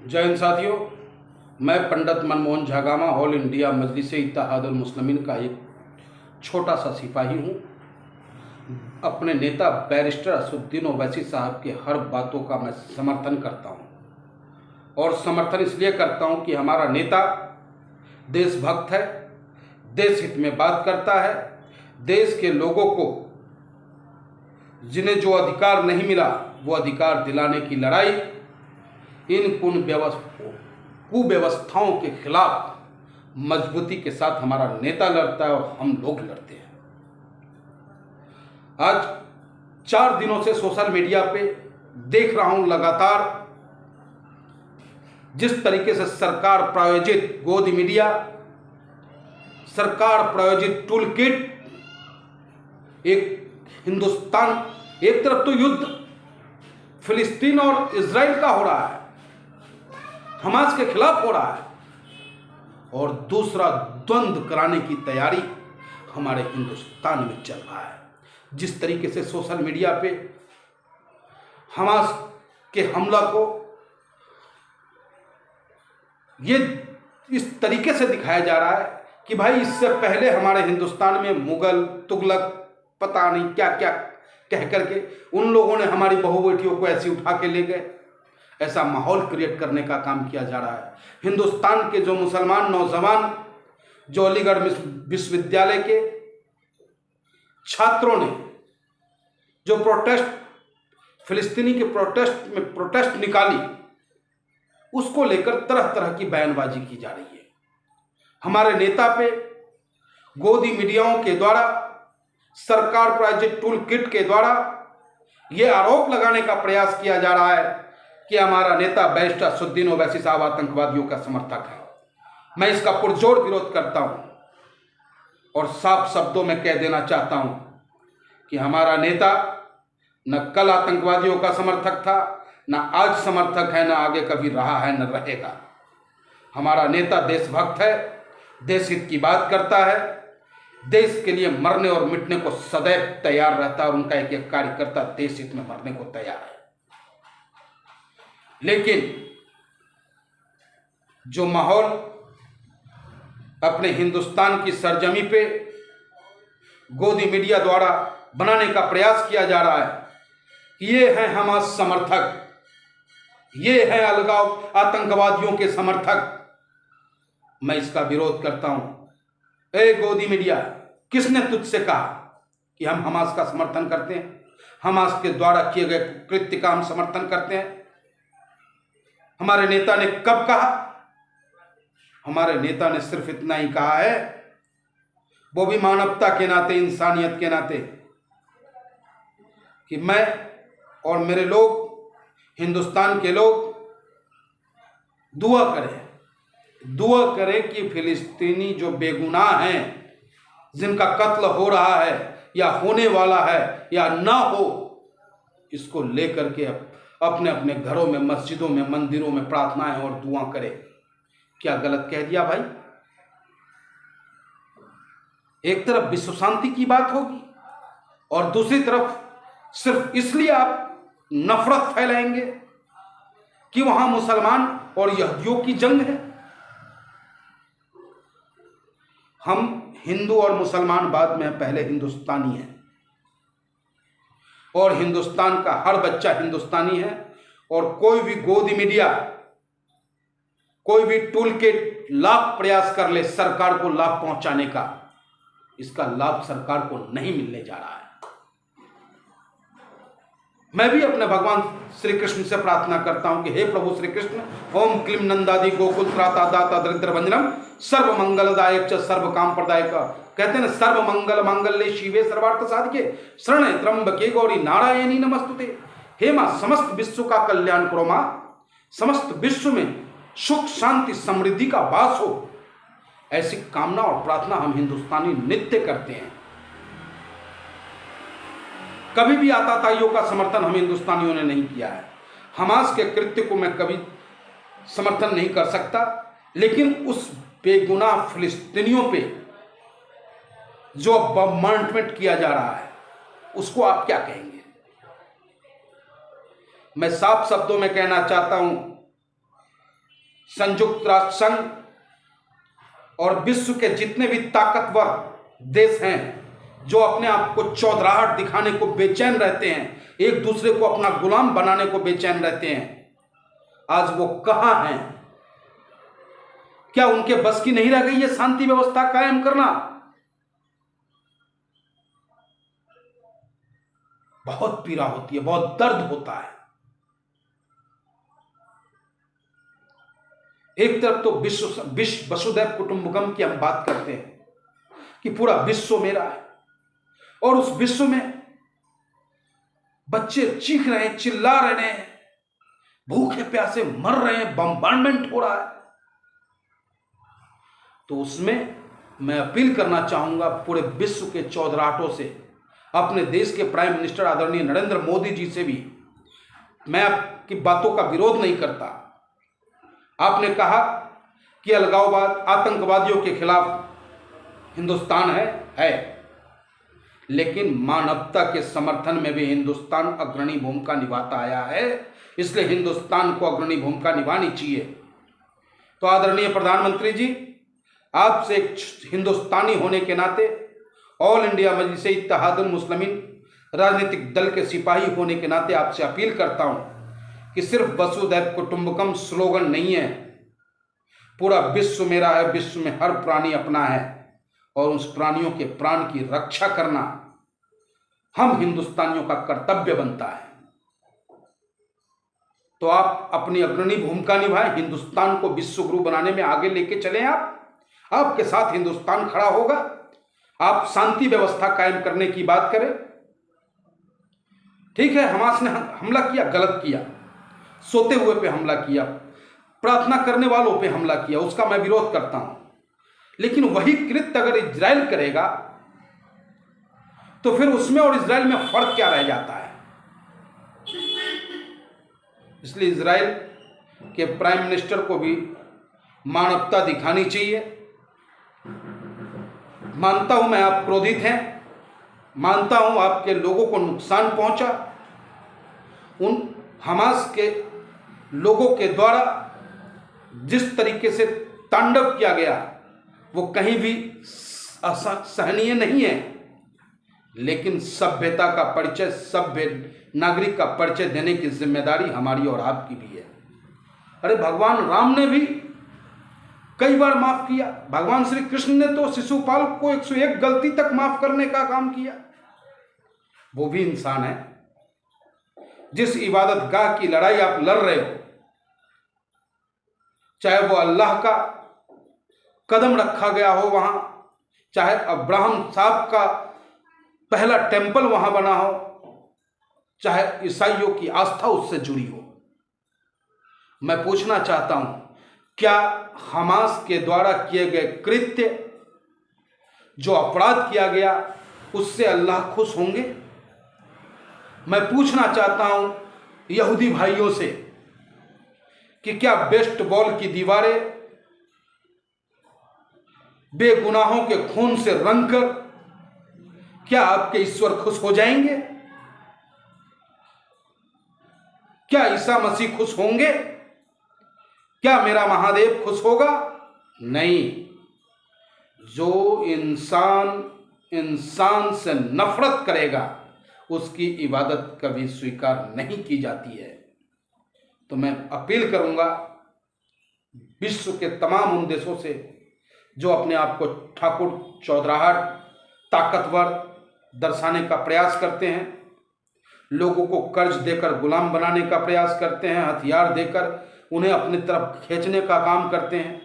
जय हिंद साथियों, मैं पंडित मनमोहन झागामा ऑल इंडिया मजलिस-ए-इत्तेहादुल मुस्लिमीन का एक छोटा सा सिपाही हूँ। अपने नेता बैरिस्टर असदुद्दीन ओवैसी साहब के हर बातों का मैं समर्थन करता हूँ और समर्थन इसलिए करता हूँ कि हमारा नेता देशभक्त है, देश हित में बात करता है। देश के लोगों को जिन्हें जो अधिकार नहीं मिला वो अधिकार दिलाने की लड़ाई इन कुव्यवस्थाओं के खिलाफ मजबूती के साथ हमारा नेता लड़ता है और हम लोग लड़ते हैं। आज 4 दिनों से सोशल मीडिया पे देख रहा हूं लगातार जिस तरीके से सरकार प्रायोजित गोदी मीडिया, सरकार प्रायोजित टूल किट, एक हिंदुस्तान, एक तरफ तो युद्ध फिलिस्तीन और इजराइल का हो रहा है, हमास के खिलाफ हो रहा है, और दूसरा द्वंद्व कराने की तैयारी हमारे हिंदुस्तान में चल रहा है। जिस तरीके से सोशल मीडिया पे हमास के हमला को ये इस तरीके से दिखाया जा रहा है कि भाई इससे पहले हमारे हिंदुस्तान में मुगल, तुगलक, पता नहीं क्या क्या कह करके उन लोगों ने हमारी बहू बेटियों को ऐसी उठा के ले गए। ऐसा माहौल क्रिएट करने का काम किया जा रहा है। हिंदुस्तान के जो मुसलमान नौजवान, जो अलीगढ़ विश्वविद्यालय के छात्रों ने जो प्रोटेस्ट, फिलिस्तीनी के प्रोटेस्ट निकाली, उसको लेकर तरह तरह की बयानबाजी की जा रही है। हमारे नेता पे गोदी मीडियाओं के द्वारा, सरकार प्रायोजित टूल किट के द्वारा यह आरोप लगाने का प्रयास किया जा रहा है कि हमारा नेता बैरिस्टर असदुद्दीन ओवैसी साहब आतंकवादियों का समर्थक है। मैं इसका पुरजोर विरोध करता हूं और साफ शब्दों में कह देना चाहता हूं कि हमारा नेता न कल आतंकवादियों का समर्थक था, न आज समर्थक है, न आगे कभी रहा है, न रहेगा। हमारा नेता देशभक्त है, देश हित की बात करता है, देश के लिए मरने और मिटने को सदैव तैयार रहता है और उनका एक एक कार्यकर्ता देश हित में मरने को तैयार है। लेकिन जो माहौल अपने हिंदुस्तान की सरजमी पे गोदी मीडिया द्वारा बनाने का प्रयास किया जा रहा है, ये हैं हमास समर्थक, ये हैं अलगाव आतंकवादियों के समर्थक, मैं इसका विरोध करता हूं। ए गोदी मीडिया, किसने तुझसे कहा कि हम हमास का समर्थन करते हैं? हमास के द्वारा किए गए कृत्य का हम समर्थन करते हैं? हमारे नेता ने कब कहा? हमारे नेता ने सिर्फ इतना ही कहा है, वो भी मानवता के नाते, इंसानियत के नाते, कि मैं और मेरे लोग, हिंदुस्तान के लोग दुआ करें कि फिलिस्तीनी जो बेगुनाह हैं, जिनका कत्ल हो रहा है या होने वाला है या ना हो, इसको लेकर के अपने अपने घरों में, मस्जिदों में, मंदिरों में प्रार्थनाएं और दुआ करें। क्या गलत कह दिया भाई? एक तरफ विश्व शांति की बात होगी और दूसरी तरफ सिर्फ इसलिए आप नफरत फैलाएंगे कि वहां मुसलमान और यहूदियों की जंग है। हम हिंदू और मुसलमान बाद में, पहले हिंदुस्तानी हैं और हिंदुस्तान का हर बच्चा हिंदुस्तानी है। और कोई भी गोदी मीडिया, कोई भी टूल किट लाख प्रयास कर ले सरकार को लाभ पहुंचाने का, इसका लाभ सरकार को नहीं मिलने जा रहा है। मैं भी अपने भगवान श्री कृष्ण से प्रार्थना करता हूं कि हे प्रभु श्री कृष्ण, ओम क्लीम नंदादि गोकुल त्राता दाता दरिद्र भंजनम सर्व मंगलदायक च सर्व काम प्रदायक। कहते हैं ना, सर्व मंगल मांगल्ये शिवे सर्वार्थ साधिके शरणे त्र्यंबके गौरी नारायणी नमस्तुते। हे मां, समस्त विश्व का कल्याण करो मां, समस्त विश्व में सुख शांति समृद्धि का वास हो, ऐसी कामना और प्रार्थना हम हिंदुस्तानी नित्य करते हैं। कभी भी आतताइयों का समर्थन हम हिंदुस्तानियों ने नहीं किया है। हमास के कृत्य को मैं कभी समर्थन नहीं कर सकता, लेकिन उस बेगुनाह फिलिस्तीनियों पे जो बॉम्बार्डमेंट किया जा रहा है, उसको आप क्या कहेंगे? मैं साफ शब्दों में कहना चाहता हूं संयुक्त राष्ट्र संघ और विश्व के जितने भी ताकतवर देश हैं जो अपने आप को चौधराहट दिखाने को बेचैन रहते हैं, एक दूसरे को अपना गुलाम बनाने को बेचैन रहते हैं, आज वो कहां हैं? क्या उनके बस की नहीं रह गई है शांति व्यवस्था कायम करना? बहुत पीड़ा होती है, बहुत दर्द होता है। एक तरफ तो विश्व वसुधैव कुटुंबकम की हम बात करते हैं कि पूरा विश्व मेरा है, और उस विश्व में बच्चे चीख रहे हैं, चिल्ला रहे हैं, भूखे प्यासे मर रहे हैं, बम्बार्डमेंट हो रहा है। तो उसमें मैं अपील करना चाहूंगा पूरे विश्व के चौधराहटों से, अपने देश के प्राइम मिनिस्टर आदरणीय नरेंद्र मोदी जी से भी। मैं आपकी बातों का विरोध नहीं करता। आपने कहा कि अलगाववाद, आतंकवादियों के खिलाफ हिंदुस्तान है, लेकिन मानवता के समर्थन में भी हिंदुस्तान अग्रणी भूमिका निभाता आया है, इसलिए हिंदुस्तान को अग्रणी भूमिका निभानी चाहिए। तो आदरणीय प्रधानमंत्री जी, आपसे एक हिंदुस्तानी होने के नाते, ऑल इंडिया मजलिस इत्तेहादुल मुस्लिमीन राजनीतिक दल के सिपाही होने के नाते आपसे अपील करता हूं कि सिर्फ वसुधैव कुटुंबकम स्लोगन नहीं है, पूरा विश्व मेरा है, विश्व में हर प्राणी अपना है, और उस प्राणियों के प्राण की रक्षा करना हम हिंदुस्तानियों का कर्तव्य बनता है। तो आप अपनी अग्रणी भूमिका निभाएं, हिंदुस्तान को विश्व गुरु बनाने में आगे लेके चलें। आपके साथ हिंदुस्तान खड़ा होगा। आप शांति व्यवस्था कायम करने की बात करें। ठीक है, हमास ने हमला किया, गलत किया, सोते हुए पे हमला किया, प्रार्थना करने वालों पे हमला किया, उसका मैं विरोध करता हूं। लेकिन वही कृत्य अगर इजराइल करेगा तो फिर उसमें और इजराइल में फर्क क्या रह जाता है? इसलिए इजराइल के प्राइम मिनिस्टर को भी मानवता दिखानी चाहिए। मानता हूं मैं आप क्रोधित हैं, मानता हूं आपके लोगों को नुकसान पहुंचा, उन हमास के लोगों के द्वारा जिस तरीके से तांडव किया गया वो कहीं भी सहनीय नहीं है। लेकिन सभ्यता का परिचय, सभ्य नागरिक का परिचय देने की जिम्मेदारी हमारी और आपकी भी है। अरे भगवान राम ने भी कई बार माफ किया। भगवान श्री कृष्ण ने तो शिशुपाल को 101 गलती तक माफ करने का काम किया। वो भी इंसान है। जिस इबादत गाह की लड़ाई आप लड़ रहे हो, चाहे वो अल्लाह का कदम रखा गया हो वहां, चाहे अब्राहम साहब का पहला टेंपल वहां बना हो, चाहे ईसाइयों की आस्था उससे जुड़ी हो, मैं पूछना चाहता हूं, क्या हमास के द्वारा किए गए कृत्य, जो अपराध किया गया, उससे अल्लाह खुश होंगे? मैं पूछना चाहता हूं यहूदी भाइयों से कि क्या वेस्ट वॉल की दीवारें बेगुनाहों के खून से रंगकर क्या आपके ईश्वर खुश हो जाएंगे? क्या ईसा मसीह खुश होंगे? क्या मेरा महादेव खुश होगा? नहीं। जो इंसान से नफरत करेगा उसकी इबादत कभी स्वीकार नहीं की जाती है। तो मैं अपील करूंगा विश्व के तमाम उन देशों से जो अपने आप को ठाकुर, चौधराहट, ताकतवर दर्शाने का प्रयास करते हैं, लोगों को कर्ज देकर गुलाम बनाने का प्रयास करते हैं, हथियार देकर उन्हें अपनी तरफ खींचने का काम करते हैं,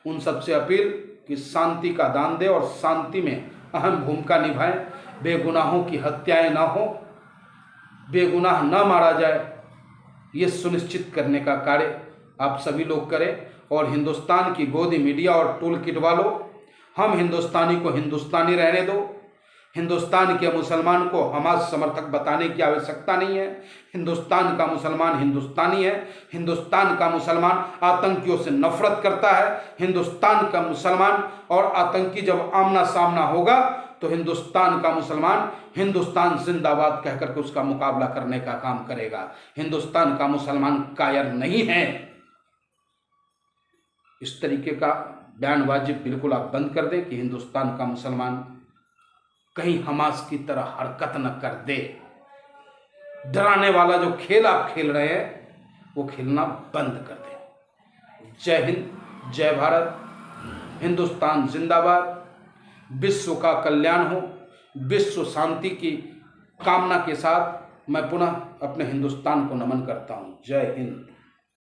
उन सबसे अपील कि शांति का दान दे और शांति में अहम भूमिका निभाएं। बेगुनाहों की हत्याएं ना हो, बेगुनाह ना मारा जाए, ये सुनिश्चित करने का कार्य आप सभी लोग करें। और हिंदुस्तान की गोदी मीडिया और टूल किट वालों, हम हिंदुस्तानी को हिंदुस्तानी रहने दो। हिंदुस्तान के मुसलमान को हमास समर्थक बताने की आवश्यकता नहीं है। हिंदुस्तान का मुसलमान हिंदुस्तानी है। हिंदुस्तान का मुसलमान आतंकियों से नफरत करता है। हिंदुस्तान का मुसलमान और आतंकी जब आमना सामना होगा तो हिंदुस्तान का मुसलमान हिंदुस्तान जिंदाबाद कहकर के उसका मुकाबला करने का काम करेगा। हिंदुस्तान का मुसलमान कायर नहीं है। इस तरीके का बयानबाजी बिल्कुल आप बंद कर दें कि हिंदुस्तान का मुसलमान कहीं हमास की तरह हरकत न कर दे। डराने वाला जो खेल आप खेल रहे हैं वो खेलना बंद कर दें। जय हिंद, जय भारत, हिंदुस्तान जिंदाबाद। विश्व का कल्याण हो, विश्व शांति की कामना के साथ मैं पुनः अपने हिंदुस्तान को नमन करता हूं। जय हिंद।